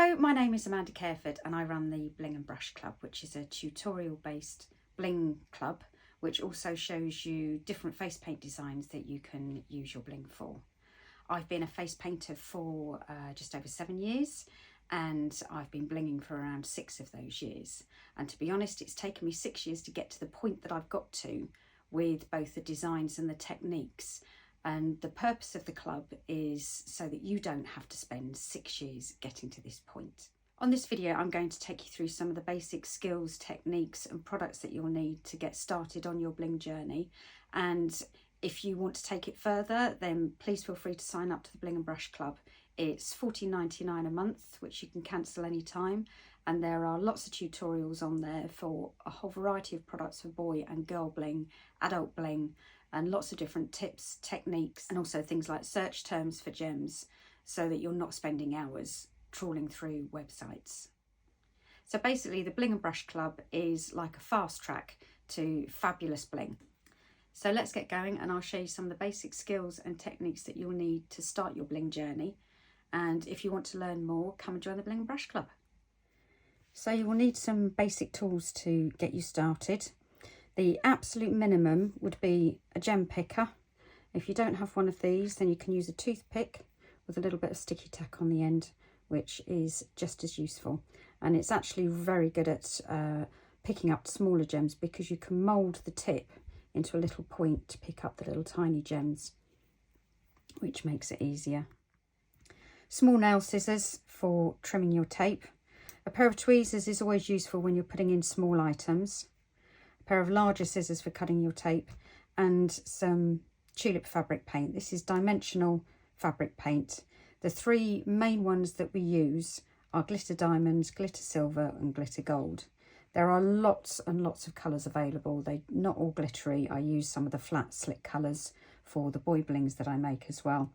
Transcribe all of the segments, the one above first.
Hello, my name is Amanda Careford and I run the Bling and Brush Club, which is a tutorial based bling club which also shows you different face paint designs that you can use your bling for. I've been a face painter for just over 7 years and I've been blinging for around 6 of those years, and to be honest it's taken me 6 years to get to the point that I've got to with both the designs and the techniques. And the purpose of the club is so that you don't have to spend 6 years getting to this point. On this video, I'm going to take you through some of the basic skills, techniques and products that you'll need to get started on your bling journey. And if you want to take it further, then please feel free to sign up to the Bling and Brush Club. It's $14.99 a month, which you can cancel anytime. And there are lots of tutorials on there for a whole variety of products for boy and girl bling, adult bling, and lots of different tips, techniques, and also things like search terms for gems so that you're not spending hours trawling through websites. So basically the Bling and Brush Club is like a fast track to fabulous bling. So let's get going and I'll show you some of the basic skills and techniques that you'll need to start your bling journey. And if you want to learn more, come and join the Bling and Brush Club. So you will need some basic tools to get you started. The absolute minimum would be a gem picker. If you don't have one of these, then you can use a toothpick with a little bit of sticky tack on the end, which is just as useful. And it's actually very good at picking up smaller gems because you can mould the tip into a little point to pick up the little tiny gems, which makes it easier. Small nail scissors for trimming your tape. A pair of tweezers is always useful when you're putting in small items. Pair of larger scissors for cutting your tape, and some tulip fabric paint. This is dimensional fabric paint. The 3 main ones that we use are glitter diamonds, glitter silver and glitter gold. There are lots and lots of colours available. They're not all glittery. I use some of the flat slick colours for the boy blings that I make as well.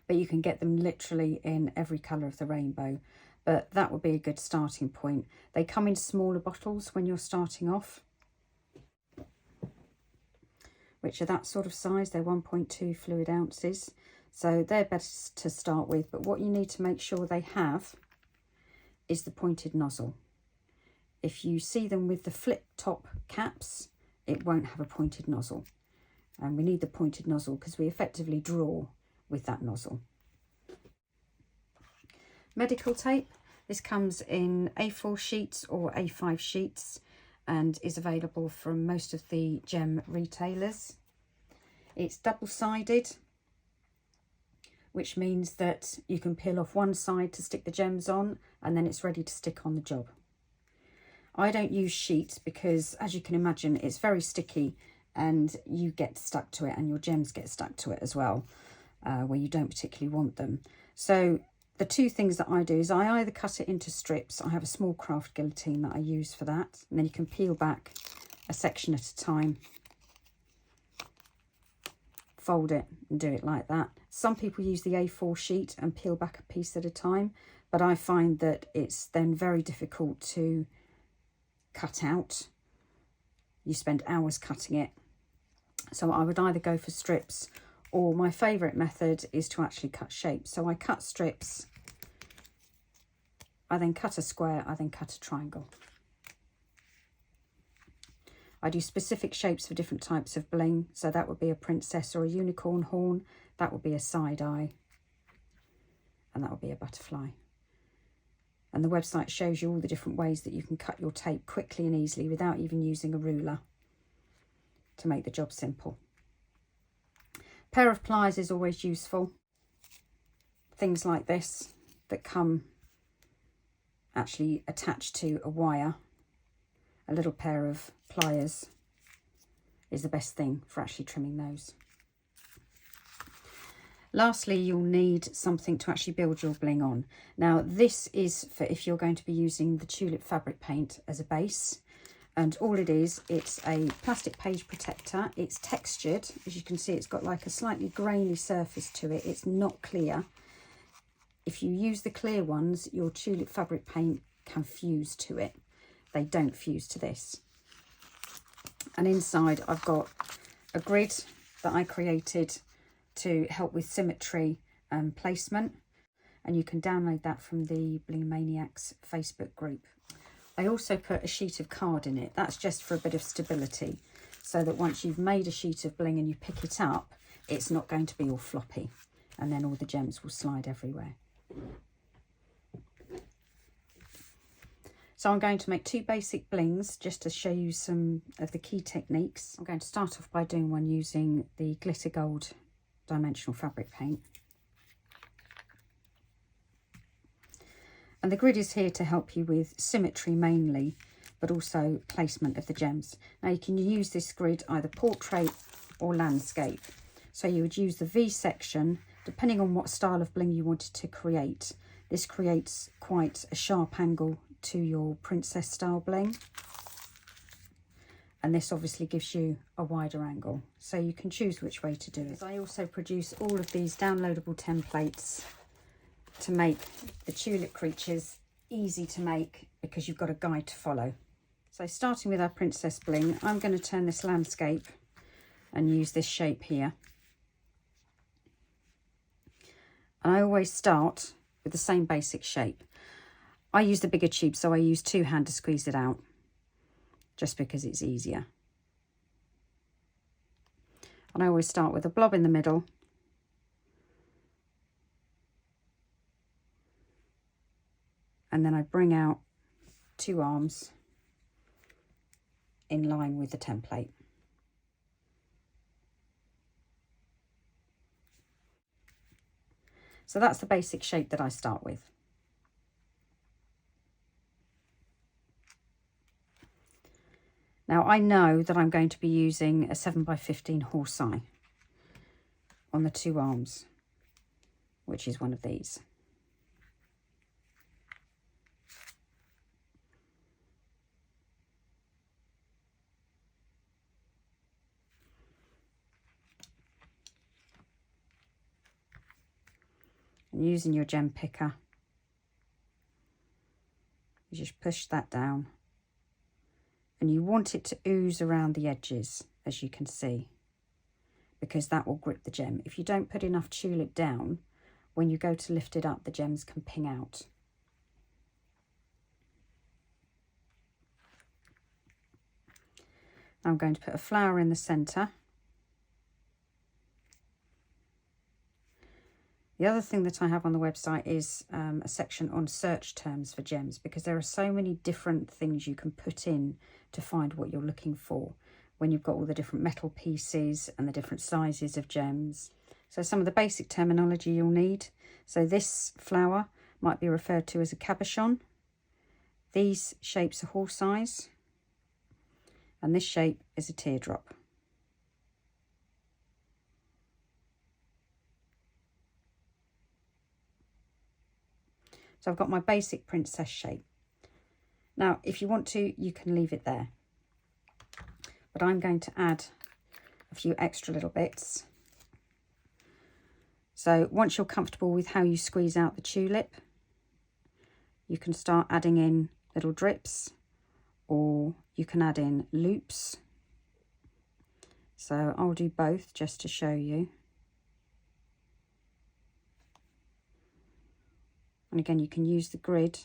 But you can get them literally in every colour of the rainbow. But that would be a good starting point. They come in smaller bottles when you're starting off, which are that sort of size. They're 1.2 fluid ounces. So they're best to start with. But what you need to make sure they have is the pointed nozzle. If you see them with the flip top caps, it won't have a pointed nozzle. And we need the pointed nozzle because we effectively draw with that nozzle. Medical tape. This comes in A4 sheets or A5 sheets and is available from most of the gem retailers. It's double-sided, which means that you can peel off one side to stick the gems on and then it's ready to stick on the job. I don't use sheets because, as you can imagine, it's very sticky and you get stuck to it and your gems get stuck to it as well, where you don't particularly want them. So the 2 things that I do is I either cut it into strips. I have a small craft guillotine that I use for that, and then you can peel back a section at a time, fold it and do it like that. Some people use the A4 sheet and peel back a piece at a time, but I find that it's then very difficult to cut out. You spend hours cutting it. So I would either go for strips, or my favourite method is to actually cut shapes. So I cut strips, I then cut a square, I then cut a triangle. I do specific shapes for different types of bling. So that would be a princess or a unicorn horn, that would be a side eye, and that would be a butterfly. And the website shows you all the different ways that you can cut your tape quickly and easily without even using a ruler to make the job simple. Pair of pliers is always useful. Things like this that come actually attached to a wire. A little pair of pliers is the best thing for actually trimming those. Lastly, you'll need something to actually build your bling on. Now this is for if you're going to be using the tulip fabric paint as a base. And all it is, it's a plastic page protector. It's textured. As you can see, it's got like a slightly grainy surface to it. It's not clear. If you use the clear ones, your tulip fabric paint can fuse to it. They don't fuse to this. And inside I've got a grid that I created to help with symmetry and placement. and you can download that from the Blingmaniacs Facebook group. I also put a sheet of card in it. That's just for a bit of stability, so that once you've made a sheet of bling and you pick it up, it's not going to be all floppy, and then all the gems will slide everywhere. So I'm going to make 2 basic blings just to show you some of the key techniques. I'm going to start off by doing one using the glitter gold dimensional fabric paint. And the grid is here to help you with symmetry mainly, but also placement of the gems. Now you can use this grid either portrait or landscape. So you would use the V section, depending on what style of bling you wanted to create. This creates quite a sharp angle to your princess style bling, and this obviously gives you a wider angle, so you can choose which way to do it. I also produce all of these downloadable templates to make the tulip creatures easy to make, because you've got a guide to follow. So starting with our princess bling, I'm going to turn this landscape and use this shape here, and I always start with the same basic shape. I use the bigger tube, so I use 2 hands to squeeze it out, just because it's easier. And I always start with a blob in the middle, and then I bring out 2 arms in line with the template. So that's the basic shape that I start with. Now I know that I'm going to be using a 7x15 horse eye on the 2 arms, which is one of these. And using your gem picker, you just push that down. And you want it to ooze around the edges, as you can see, because that will grip the gem. If you don't put enough tulip down, when you go to lift it up, the gems can ping out. I'm going to put a flower in the centre. The other thing that I have on the website is a section on search terms for gems, because there are so many different things you can put in to find what you're looking for when you've got all the different metal pieces and the different sizes of gems. So some of the basic terminology you'll need. So this flower might be referred to as a cabochon. These shapes are horse eyes, and this shape is a teardrop. So I've got my basic princess shape. Now, if you want to, you can leave it there. But I'm going to add a few extra little bits. So once you're comfortable with how you squeeze out the tulip, you can start adding in little drips, or you can add in loops. So I'll do both just to show you. And again, you can use the grid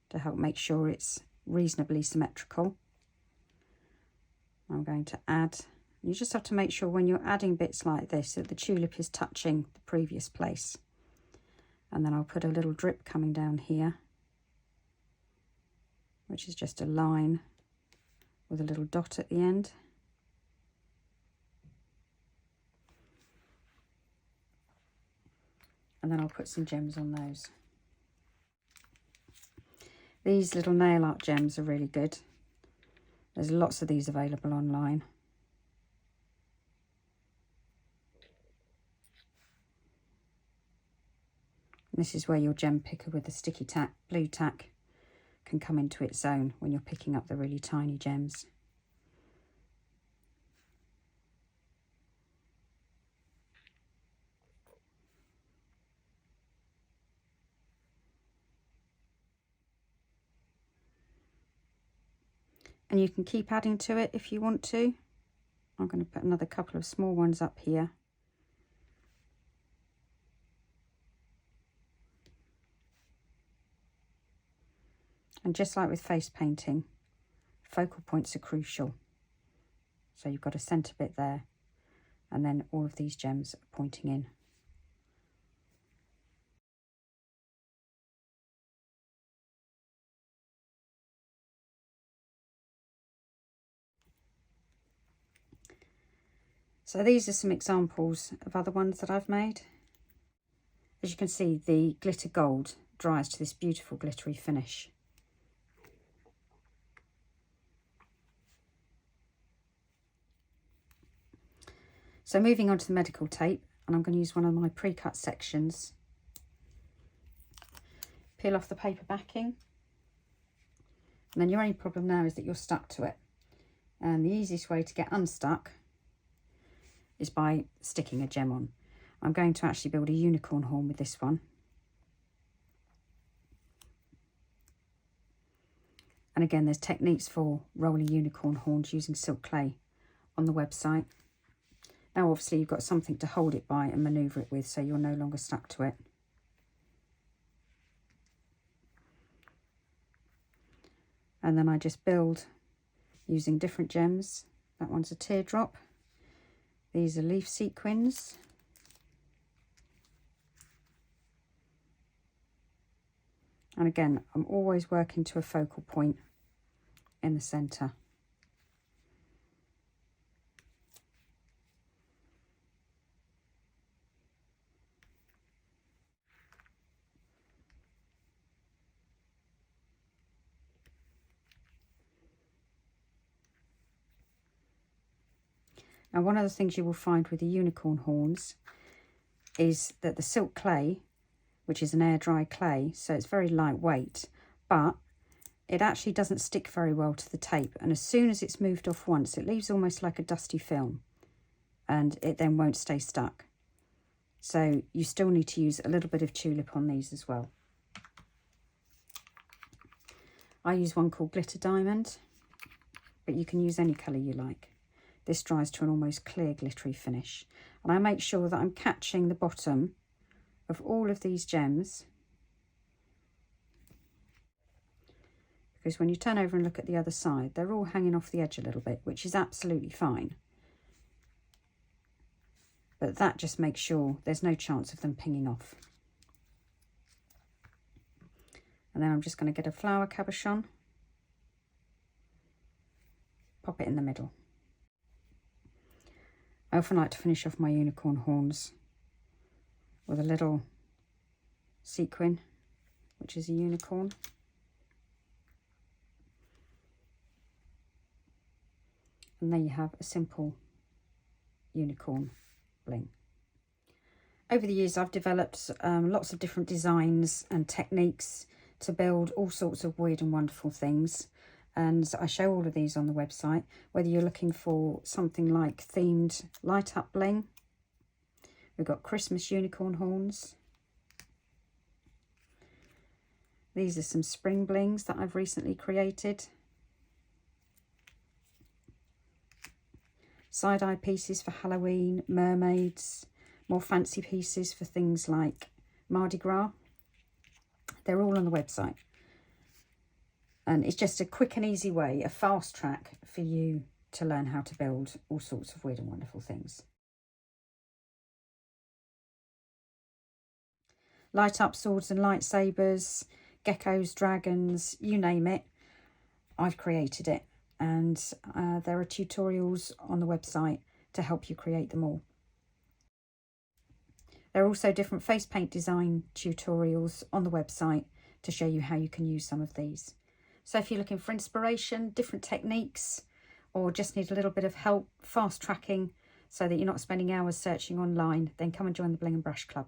to help make sure it's reasonably symmetrical. I'm going to add, you just have to make sure when you're adding bits like this that the tulip is touching the previous place. And then I'll put a little drip coming down here, which is just a line with a little dot at the end. And then I'll put some gems on those. These little nail art gems are really good. There's lots of these available online. And this is where your gem picker with the sticky tack, blue tack, can come into its own when you're picking up the really tiny gems. And you can keep adding to it if you want to. I'm going to put another couple of small ones up here. And just like with face painting, focal points are crucial. So you've got a centre bit there, and then all of these gems are pointing in. So these are some examples of other ones that I've made. As you can see, the glitter gold dries to this beautiful glittery finish. So moving on to the medical tape, and I'm going to use one of my pre-cut sections. Peel off the paper backing, and then your only problem now is that you're stuck to it. And the easiest way to get unstuck is by sticking a gem on. I'm going to actually build a unicorn horn with this one. And again, there's techniques for rolling unicorn horns using silk clay on the website. Now obviously you've got something to hold it by and manoeuvre it with, so you're no longer stuck to it. And then I just build using different gems. That one's a teardrop. These are leaf sequins. And again, I'm always working to a focal point in the centre. Now, one of the things you will find with the unicorn horns is that the silk clay, which is an air dry clay, so it's very lightweight, but it actually doesn't stick very well to the tape. And as soon as it's moved off once, it leaves almost like a dusty film, and it then won't stay stuck. So you still need to use a little bit of tulip on these as well. I use one called Glitter Diamond, but you can use any colour you like. This dries to an almost clear glittery finish. And I make sure that I'm catching the bottom of all of these gems, because when you turn over and look at the other side, they're all hanging off the edge a little bit, which is absolutely fine. But that just makes sure there's no chance of them pinging off. And then I'm just going to get a flower cabochon, pop it in the middle. I often like to finish off my unicorn horns with a little sequin, which is a unicorn. And there you have a simple unicorn bling. Over the years, I've developed lots of different designs and techniques to build all sorts of weird and wonderful things. And I show all of these on the website, whether you're looking for something like themed light up bling. We've got Christmas unicorn horns. These are some spring blings that I've recently created. Side-eye pieces for Halloween, mermaids, more fancy pieces for things like Mardi Gras. They're all on the website. And it's just a quick and easy way, a fast track for you to learn how to build all sorts of weird and wonderful things. Light up swords and lightsabers, geckos, dragons, you name it, I've created it. And there are tutorials on the website to help you create them all. There are also different face paint design tutorials on the website to show you how you can use some of these. So if you're looking for inspiration, different techniques, or just need a little bit of help fast tracking so that you're not spending hours searching online, then come and join the Bling and Brush Club.